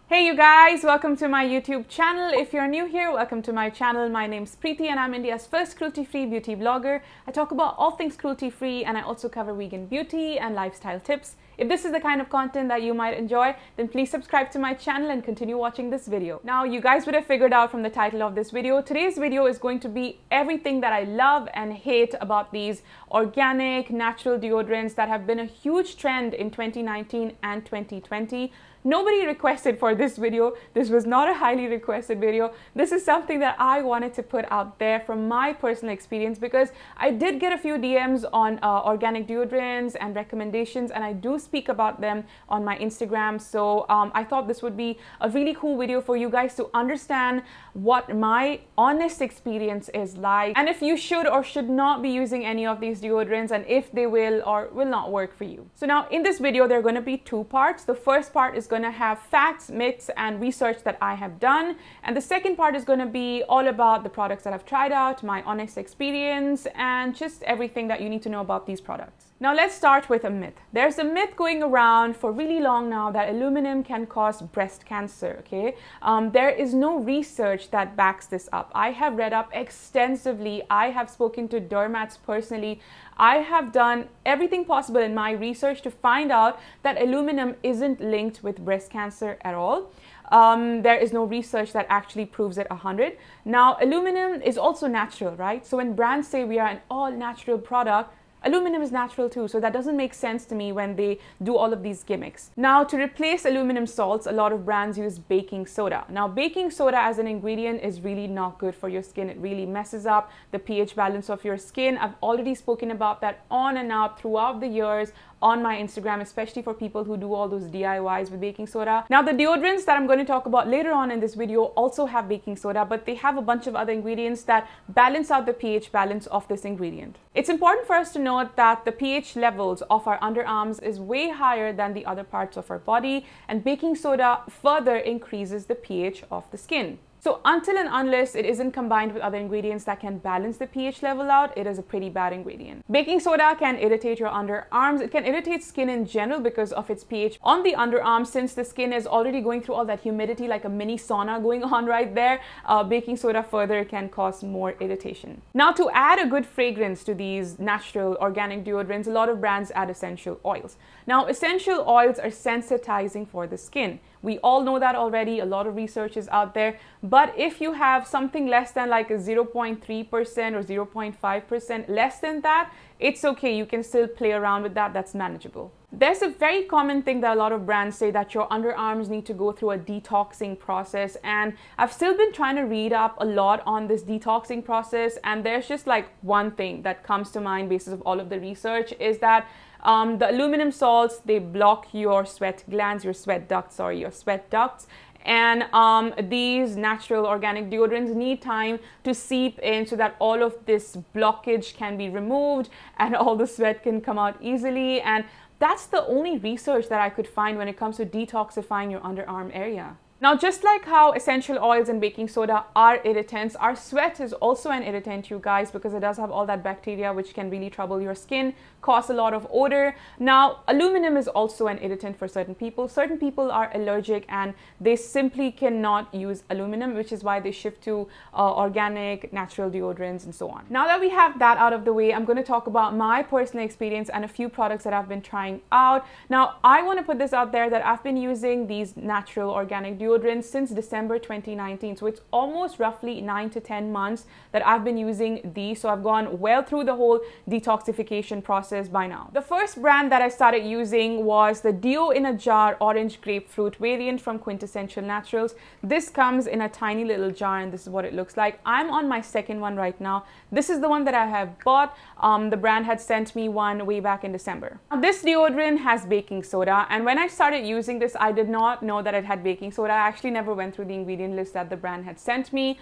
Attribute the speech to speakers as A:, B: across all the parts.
A: Hey you guys, welcome to my YouTube channel. If you're new here, welcome to my channel. My name's Preiti and I'm India's first cruelty-free beauty blogger. I talk about all things cruelty-free and I also cover vegan beauty and lifestyle tips. If this is the kind of content that you might enjoy, then please subscribe to my channel and continue watching this video. Now, you guys would have figured out from the title of this video, today's video is going to be everything that I love and hate about these organic, natural deodorants that have been a huge trend in 2019 and 2020. Nobody requested for this video. This was not a highly requested video. This is something that I wanted to put out there from my personal experience because I did get a few DMs on organic deodorants and recommendations, and I do speak about them on my Instagram. So I thought this would be a really cool video for you guys to understand what my honest experience is like and if you should or should not be using any of these deodorants and if they will or will not work for you. So now in this video, there are going to be two parts. The first part is going to have facts, myths, and research that I have done. And the second part is going to be all about the products that I've tried out, my honest experience, and just everything that you need to know about these products. Now let's start with a myth. There's a myth going around for really long now that aluminum can cause breast cancer, okay? There is no research that backs this up. I have read up extensively. I have spoken to dermats personally. I have done everything possible in my research to find out that aluminum isn't linked with breast cancer at all. There is no research that actually proves it 100. Now, aluminum is also natural, right? So when brands say we are an all-natural product, aluminum is natural too, so that doesn't make sense to me when they do all of these gimmicks. Now, to replace aluminum salts, a lot of brands use baking soda. Now, baking soda as an ingredient is really not good for your skin. It really messes up the pH balance of your skin. I've already spoken about that on and out throughout the years on my Instagram, especially for people who do all those DIYs with baking soda. Now, the deodorants that I'm going to talk about later on in this video also have baking soda, but they have a bunch of other ingredients that balance out the pH balance of this ingredient. It's important for us to note that the pH levels of our underarms is way higher than the other parts of our body, and baking soda further increases the pH of the skin. So until and unless it isn't combined with other ingredients that can balance the pH level out, it is a pretty bad ingredient. Baking soda can irritate your underarms. It can irritate skin in general because of its pH on the underarms. Since the skin is already going through all that humidity, like a mini sauna going on right there, baking soda further can cause more irritation. Now, to add a good fragrance to these natural organic deodorants, a lot of brands add essential oils. Now, essential oils are sensitizing for the skin. We all know that already. A lot of research is out there. But if you have something less than like a 0.3% or 0.5% less than that, it's okay. You can still play around with that. That's manageable. There's a very common thing that a lot of brands say, that your underarms need to go through a detoxing process. And I've still been trying to read up a lot on this detoxing process. And there's just like one thing that comes to mind basis of all of the research is that the aluminum salts, they block your sweat glands, your sweat ducts, and these natural organic deodorants need time to seep in so that all of this blockage can be removed and all the sweat can come out easily. And that's the only research that I could find when it comes to detoxifying your underarm area. Now, just like how essential oils and baking soda are irritants, our sweat is also an irritant, you guys, because it does have all that bacteria which can really trouble your skin, cause a lot of odor. Now, aluminum is also an irritant for certain people. Certain people are allergic and they simply cannot use aluminum, which is why they shift to organic, natural deodorants and so on. Now that we have that out of the way, I'm going to talk about my personal experience and a few products that I've been trying out. Now, I want to put this out there that I've been using these natural organic deodorants since December 2019. So it's almost roughly 9 to 10 months that I've been using these. So I've gone well through the whole detoxification process by now. The first brand that I started using was the Deo in a Jar Orange Grapefruit variant from Quintessential Naturals. This comes in a tiny little jar and this is what it looks like. I'm on my second one right now. This is the one that I have bought. The brand had sent me one way back in December. Now, this deodorant has baking soda, and when I started using this, I did not know that it had baking soda. I actually never went through the ingredient list that the brand had sent me.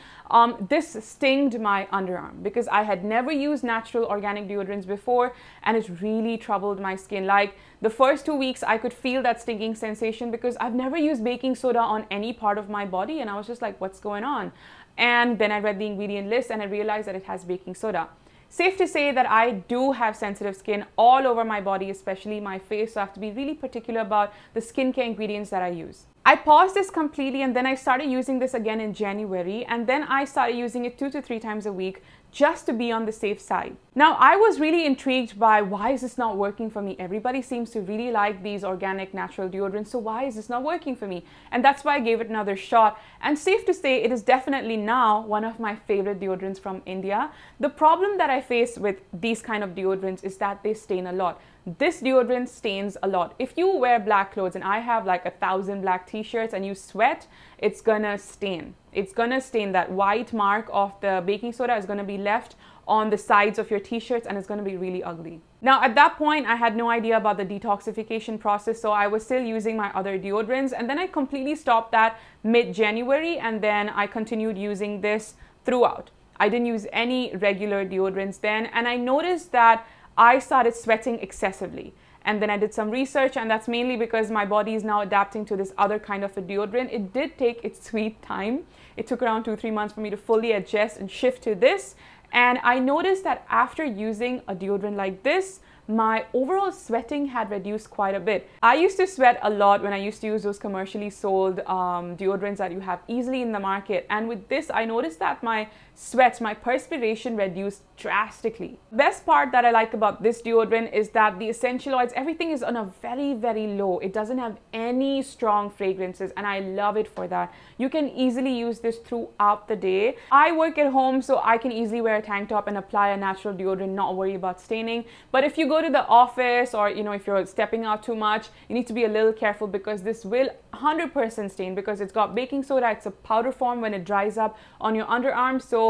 A: This stinged my underarm because I had never used natural organic deodorants before, and it really troubled my skin. Like the first 2 weeks, I could feel that stinging sensation because I've never used baking soda on any part of my body, and I was just like, what's going on? And then I read the ingredient list and I realized that it has baking soda. Safe to say that I do have sensitive skin all over my body, especially my face, so I have to be really particular about the skincare ingredients that I use. I paused this completely and then I started using this again in January, and then I started using it 2 to 3 times a week just to be on the safe side. Now, I was really intrigued by why is this not working for me? Everybody seems to really like these organic natural deodorants, so why is this not working for me? And that's why I gave it another shot. And safe to say, it is definitely now one of my favorite deodorants from India. The problem that I face with these kind of deodorants is that they stain a lot. This deodorant stains a lot. If you wear black clothes, and I have like 1,000 black t-shirts, and you sweat, it's gonna stain. It's gonna stain. That white mark of the baking soda is gonna be left on the sides of your t-shirts, and it's gonna be really ugly. Now, at that point, I had no idea about the detoxification process, so I was still using my other deodorants, and then I completely stopped that mid-January, and then I continued using this throughout. I didn't use any regular deodorants then, and I noticed that I started sweating excessively. And then I did some research, and that's mainly because my body is now adapting to this other kind of a deodorant. It did take its sweet time. It took around 2-3 months for me to fully adjust and shift to this. And I noticed that after using a deodorant like this, my overall sweating had reduced quite a bit. I used to sweat a lot when I used to use those commercially sold deodorants that you have easily in the market. And with this, I noticed that my sweats, my perspiration reduced drastically. Best part that I like about this deodorant is that the essential oils, everything is on a very, very low. It doesn't have any strong fragrances, and I love it for that. You can easily use this throughout the day. I work at home, so I can easily wear a tank top and apply a natural deodorant, not worry about staining. But if you go to the office, or if you're stepping out too much, you need to be a little careful, because this will 100% stain, because it's got baking soda. It's a powder form when it dries up on your underarms, so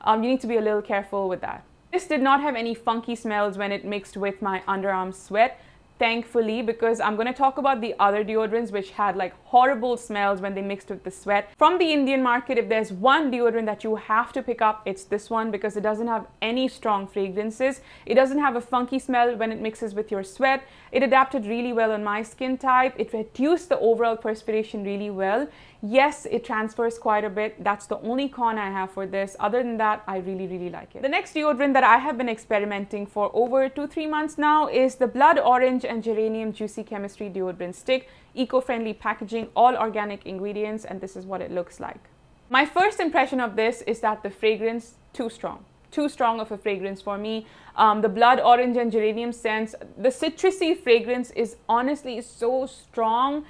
A: you need to be a little careful with that. This did not have any funky smells when it mixed with my underarm sweat, thankfully, because I'm going to talk about the other deodorants which had like horrible smells when they mixed with the sweat. From the Indian market, if there's one deodorant that you have to pick up, it's this one, because it doesn't have any strong fragrances. It doesn't have a funky smell when it mixes with your sweat. It adapted really well on my skin type. It reduced the overall perspiration really well. Yes, it transfers quite a bit. That's the only con I have for this. Other than that, I really, really like it. The next deodorant that I have been experimenting for over 2-3 months now is the Blood Orange and Geranium Juicy Chemistry Deodorant Stick. Eco-friendly packaging, all organic ingredients, and this is what it looks like. My first impression of this is that the fragrance, too strong of a fragrance for me. The Blood Orange and Geranium scents, the citrusy fragrance is honestly so strong.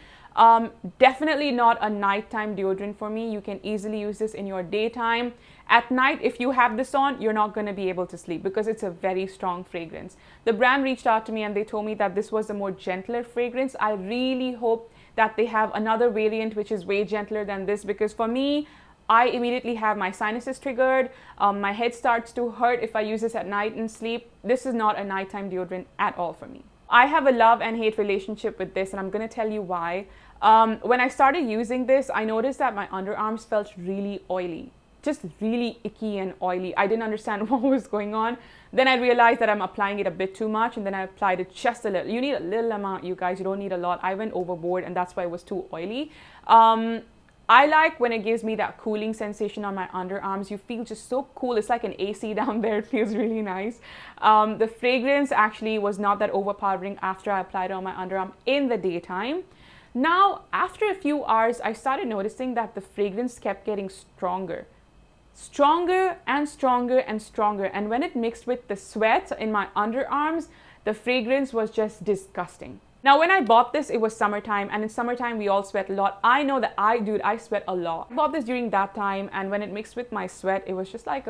A: Definitely not a nighttime deodorant for me. You can easily use this in your daytime. At night, if you have this on, you're not going to be able to sleep, because it's a very strong fragrance. The brand reached out to me and they told me that this was a more gentler fragrance. I really hope that they have another variant which is way gentler than this, because for me, I immediately have my sinuses triggered. My head starts to hurt if I use this at night and sleep. This is not a nighttime deodorant at all for me. I have a love and hate relationship with this, and I'm going to tell you why. When I started using this, I noticed that my underarms felt really oily, just really icky and oily. I didn't understand what was going on. Then I realized that I'm applying it a bit too much, and then I applied it just a little. You need a little amount, you guys. You don't need a lot. I went overboard, and that's why it was too oily. I like when it gives me that cooling sensation on my underarms. You feel just so cool. It's like an AC down there. It feels really nice. The fragrance actually was not that overpowering after I applied it on my underarm in the daytime. Now, after a few hours, I started noticing that the fragrance kept getting stronger. Stronger and stronger and stronger. And when it mixed with the sweat in my underarms, the fragrance was just disgusting. Now, when I bought this, it was summertime, and in summertime, we all sweat a lot. I know that I sweat a lot. I bought this during that time, and when it mixed with my sweat, it was just like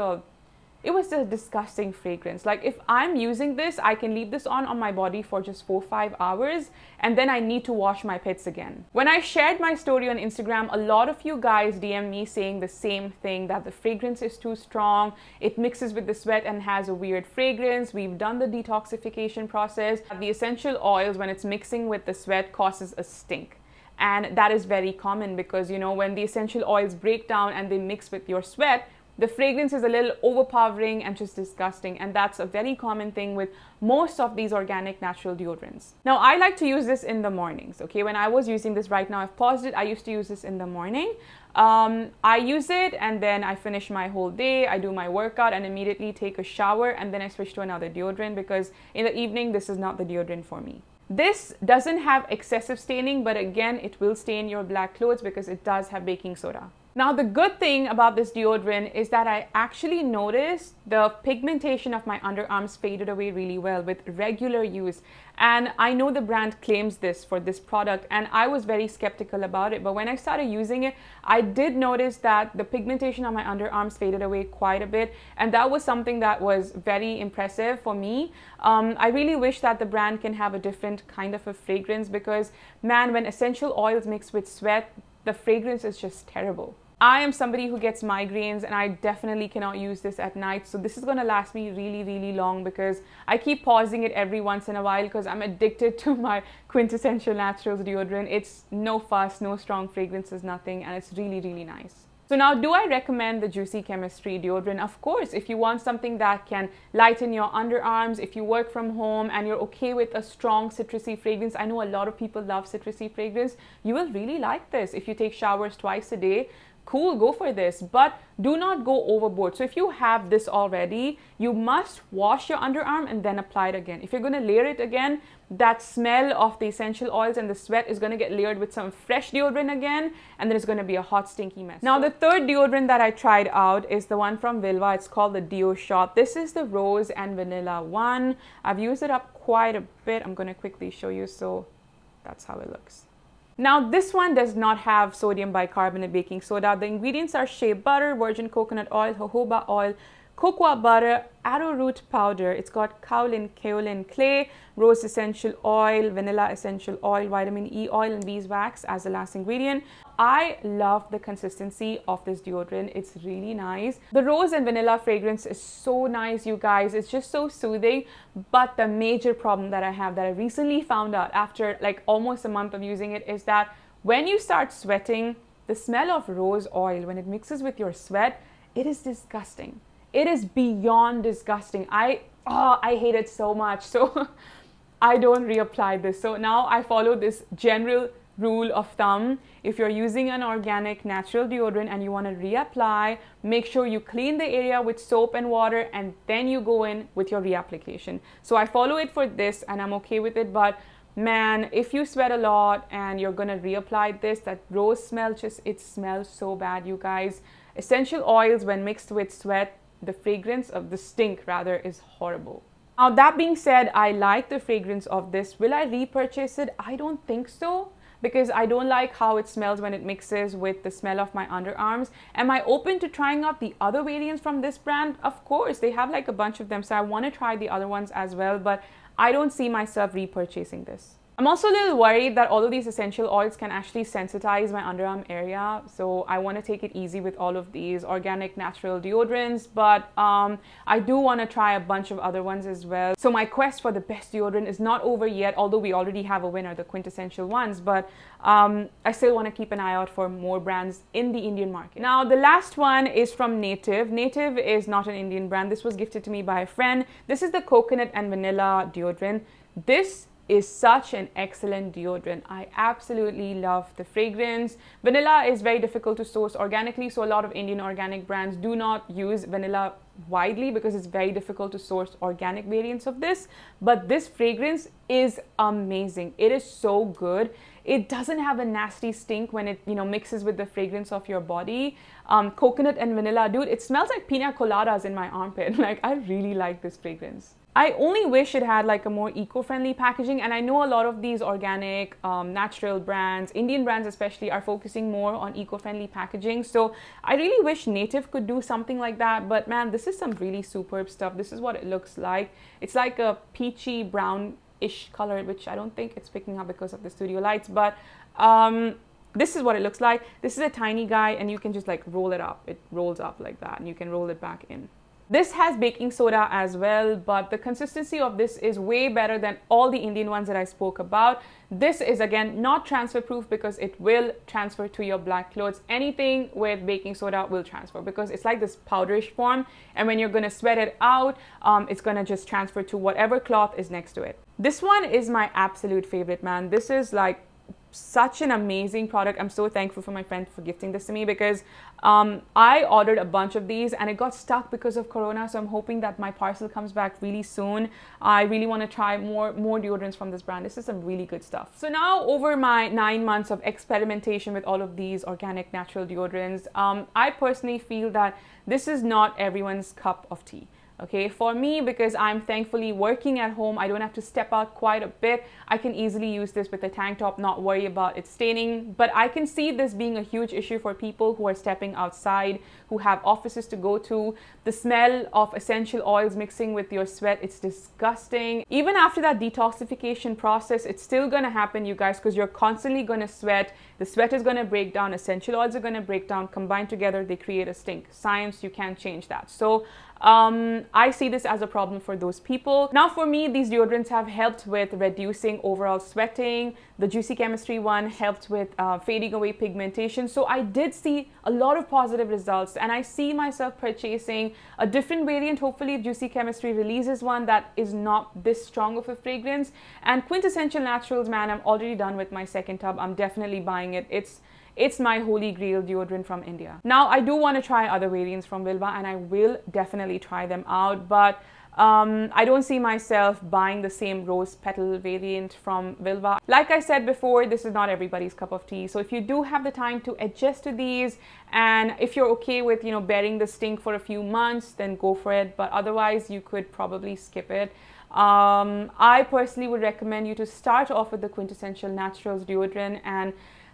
A: it was a disgusting fragrance. Like, if I'm using this, I can leave this on my body for just 4-5 hours, and then I need to wash my pits again. When I shared my story on Instagram, a lot of you guys DM me saying the same thing, that the fragrance is too strong, it mixes with the sweat and has a weird fragrance. We've done the detoxification process. The essential oils, when it's mixing with the sweat, causes a stink. And that is very common, because, when the essential oils break down and they mix with your sweat, the fragrance is a little overpowering and just disgusting, and that's a very common thing with most of these organic natural deodorants. Now, I like to use this in the mornings, okay? When I was using this, right now I've paused it, I used to use this in the morning. I use it, and then I finish my whole day, I do my workout and immediately take a shower, and then I switch to another deodorant, because in the evening, this is not the deodorant for me. This doesn't have excessive staining, but again, it will stain your black clothes because it does have baking soda. Now, the good thing about this deodorant is that I actually noticed the pigmentation of my underarms faded away really well with regular use. And I know the brand claims this for this product, and I was very skeptical about it. But when I started using it, I did notice that the pigmentation on my underarms faded away quite a bit. And that was something that was very impressive for me. I really wish that the brand can have a different kind of a fragrance because, man, when essential oils mix with sweat, the fragrance is just terrible. I am somebody who gets migraines and I definitely cannot use this at night. So this is going to last me really, really long because I keep pausing it every once in a while because I'm addicted to my Quintessential Naturals deodorant. It's no fuss, no strong fragrances, nothing, and it's really, really nice. So now, do I recommend the Juicy Chemistry deodorant? Of course, if you want something that can lighten your underarms, if you work from home and you're okay with a strong citrusy fragrance. I know a lot of people love citrusy fragrance. You will really like this if you take showers twice a day. Cool, go for this, but do not go overboard. So if you have this already, you must wash your underarm and then apply it again. If you're going to layer it again, that smell of the essential oils and the sweat is going to get layered with some fresh deodorant again, and then it's going to be a hot, stinky mess. Now, the third deodorant that I tried out is the one from Vilvah. It's called the Deo Shot. This is the rose and vanilla one. I've used it up quite a bit. I'm going to quickly show you. So that's how it looks. Now, this one does not have sodium bicarbonate baking soda. The ingredients are shea butter, virgin coconut oil, jojoba oil, cocoa butter, arrowroot powder. It's got kaolin, kaolin clay, rose essential oil, vanilla essential oil, vitamin E oil, and beeswax as the last ingredient. I love the consistency of this deodorant. It's really nice. The rose and vanilla fragrance is so nice, you guys. It's just so soothing. But the major problem that I have that I recently found out after like almost a month of using it is that when you start sweating, the smell of rose oil, when it mixes with your sweat, it is disgusting. It is beyond disgusting. I hate it so much. So I don't reapply this. So now I follow this general rule of thumb. If you're using an organic natural deodorant and you want to reapply, make sure you clean the area with soap and water and then you go in with your reapplication. So I follow it for this and I'm okay with it. But man, if you sweat a lot and you're gonna reapply this, that rose smell, it smells so bad, you guys. Essential oils, when mixed with sweat, the fragrance of the stink rather is horrible. Now, that being said, I like the fragrance of this. Will I repurchase it? I don't think so, because I don't like how it smells when it mixes with the smell of my underarms. Am I open to trying out the other variants from this brand? Of course, they have like a bunch of them, so I want to try the other ones as well, but I don't see myself repurchasing this. I'm also a little worried that all of these essential oils can actually sensitize my underarm area. So I want to take it easy with all of these organic natural deodorants, but I do want to try a bunch of other ones as well. So my quest for the best deodorant is not over yet, although we already have a winner, the quintessential ones, but I still want to keep an eye out for more brands in the Indian market. Now, the last one is from Native. Native is not an Indian brand. This was gifted to me by a friend. This is the coconut and vanilla deodorant. This is such an excellent deodorant. I absolutely love the fragrance. Vanilla is very difficult to source organically, so a lot of Indian organic brands do not use vanilla widely because it's very difficult to source organic variants of this. But this fragrance is amazing. It is so good. It doesn't have a nasty stink when it, mixes with the fragrance of your body. Coconut and vanilla, dude, it smells like pina coladas in my armpit. Like, I really like this fragrance. I only wish it had like a more eco-friendly packaging, and I know a lot of these organic, natural brands, Indian brands especially, are focusing more on eco-friendly packaging. So I really wish Native could do something like that, but man, this is some really superb stuff. This is what it looks like. It's like a peachy brown-ish color, which I don't think it's picking up because of the studio lights, but this is what it looks like. This is a tiny guy, and you can just like roll it up. It rolls up like that, and you can roll it back in. This has baking soda as well, but the consistency of this is way better than all the Indian ones that I spoke about. This is again not transfer proof because it will transfer to your black clothes. Anything with baking soda will transfer because it's like this powderish form, and when you're going to sweat it out, it's going to just transfer to whatever cloth is next to it. This one is my absolute favorite, man. This is like such an amazing product. I'm so thankful for my friend for gifting this to me, because I ordered a bunch of these and it got stuck because of Corona. So I'm hoping that my parcel comes back really soon. I really want to try more deodorants from this brand. This is some really good stuff. So now, over my 9 months of experimentation with all of these organic natural deodorants, I personally feel that this is not everyone's cup of tea. Okay, for me, because I'm thankfully working at home, I don't have to step out quite a bit. I can easily use this with a tank top, not worry about it staining. But I can see this being a huge issue for people who are stepping outside, who have offices to go to. The smell of essential oils mixing with your sweat, it's disgusting. Even after that detoxification process, it's still gonna happen, you guys, because you're constantly gonna sweat. The sweat is gonna break down, essential oils are gonna break down, combined together, they create a stink. Science, you can't change that. So I see this as a problem for those people. Now, for me, these deodorants have helped with reducing overall sweating. The Juicy Chemistry one helped with fading away pigmentation. So I did see a lot of positive results, and I see myself purchasing a different variant. Hopefully, Juicy Chemistry releases one that is not this strong of a fragrance. And Quintessential Naturals, man, I'm already done with my second tub. I'm definitely buying it. It's my holy grail deodorant from India. Now, I do want to try other variants from Vilvah, and I will definitely try them out, but I don't see myself buying the same rose petal variant from Vilvah. Like I said before, this is not everybody's cup of tea. So if you do have the time to adjust to these, and if you're okay with, you know, bearing the stink for a few months, then go for it. But otherwise, you could probably skip it. I personally would recommend you to start off with the Quintessential Naturals deodorant, and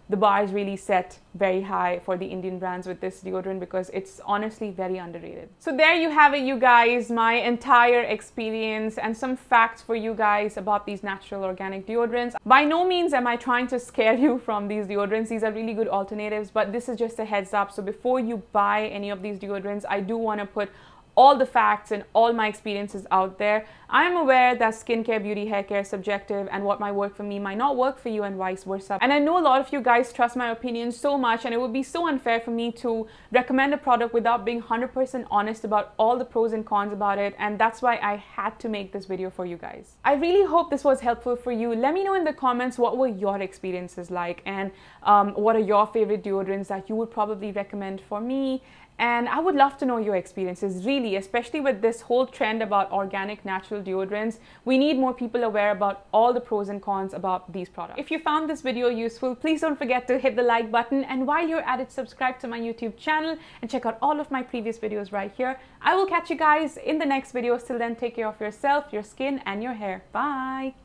A: the bar is really set very high for the Indian brands with this deodorant, because it's honestly very underrated. So there you have it, you guys, my entire experience and some facts for you guys about these natural organic deodorants. By no means am I trying to scare you from these deodorants. These are really good alternatives, but this is just a heads up. So before you buy any of these deodorants, I do want to put all the facts and all my experiences out there. I am aware that skincare, beauty, hair care is subjective, and what might work for me might not work for you, and vice versa. And I know a lot of you guys trust my opinions so much, and it would be so unfair for me to recommend a product without being 100% honest about all the pros and cons about it, and that's why I had to make this video for you guys. I really hope this was helpful for you. Let me know in the comments what were your experiences like, and what are your favorite deodorants that you would probably recommend for me. And I would love to know your experiences, really, especially with this whole trend about organic natural deodorants. We need more people aware about all the pros and cons about these products. If you found this video useful, please don't forget to hit the like button. And while you're at it, subscribe to my YouTube channel and check out all of my previous videos right here. I will catch you guys in the next video. Till then, take care of yourself, your skin, and your hair. Bye.